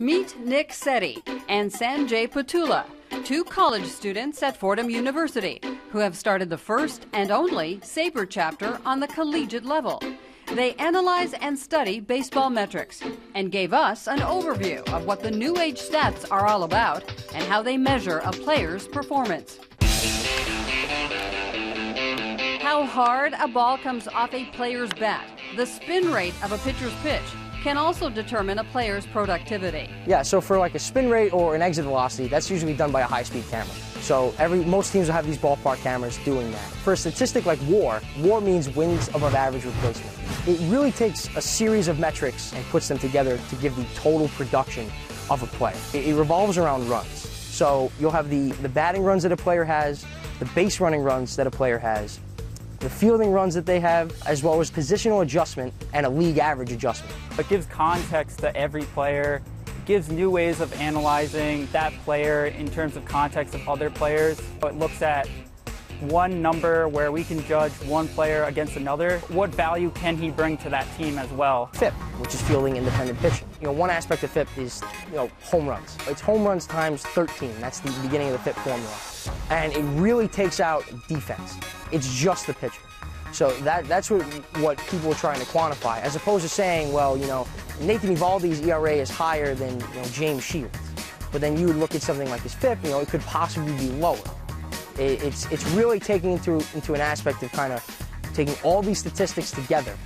Meet Nick Setti and Sanjay Patula, two college students at Fordham University who have started the first and only SABR chapter on the collegiate level. They analyze and study baseball metrics and gave us an overview of what the new age stats are all about and how they measure a player's performance. How hard a ball comes off a player's bat, the spin rate of a pitcher's pitch, can also determine a player's productivity. Yeah, so for like a spin rate or an exit velocity, that's usually done by a high-speed camera. So most teams will have these ballpark cameras doing that. For a statistic like WAR means wins above average replacement. It really takes a series of metrics and puts them together to give the total production of a player. It revolves around runs. So you'll have the batting runs that a player has, the base running runs that a player has, the fielding runs that they have, as well as positional adjustment and a league average adjustment. It gives context to every player, gives new ways of analyzing that player in terms of context of other players. It looks at one number where we can judge one player against another. What value can he bring to that team as well? FIP, which is fielding independent pitching. One aspect of FIP is home runs. It's home runs times 13. That's the beginning of the FIP formula. And it really takes out defense. It's just the pitcher. So that's what people are trying to quantify, as opposed to saying, well, Nathan Eovaldi's ERA is higher than James Shields. But then you would look at something like his FIP, it could possibly be lower. It's really taking into an aspect of kind of taking all these statistics together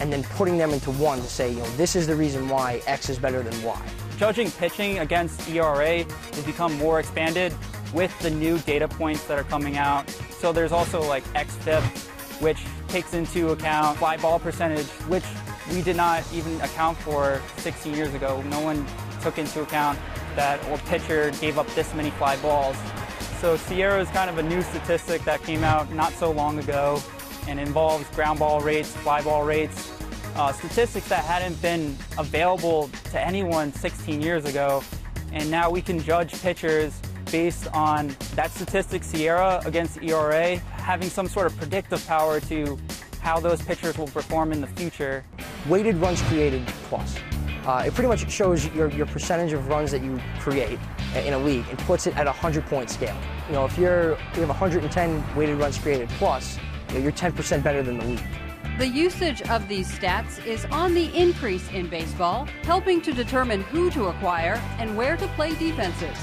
and then putting them into one to say, this is the reason why X is better than Y. Judging pitching against ERA has become more expanded with the new data points that are coming out. So there's also like XFIP, which takes into account fly ball percentage, which we did not even account for 16 years ago. No one took into account that a pitcher gave up this many fly balls. So SABR is kind of a new statistic that came out not so long ago and involves ground ball rates, fly ball rates, statistics that hadn't been available to anyone 16 years ago. And now we can judge pitchers based on that statistic, SABR against ERA, having some sort of predictive power to how those pitchers will perform in the future. Weighted runs created plus. It pretty much shows your percentage of runs that you create in a league and puts it at a 100-point scale. If you have 110 weighted runs created plus, you're 10% better than the league. The usage of these stats is on the increase in baseball, helping to determine who to acquire and where to play defenses.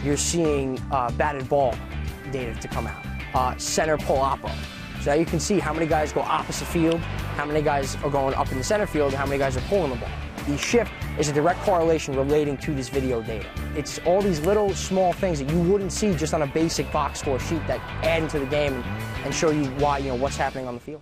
You're seeing batted ball data to come out, center pull-oppo. So now you can see how many guys go opposite field, how many guys are going up in the center field, and how many guys are pulling the ball. The shift is a direct correlation relating to this video data. It's all these little small things that you wouldn't see just on a basic box score sheet that add into the game and show you why, what's happening on the field.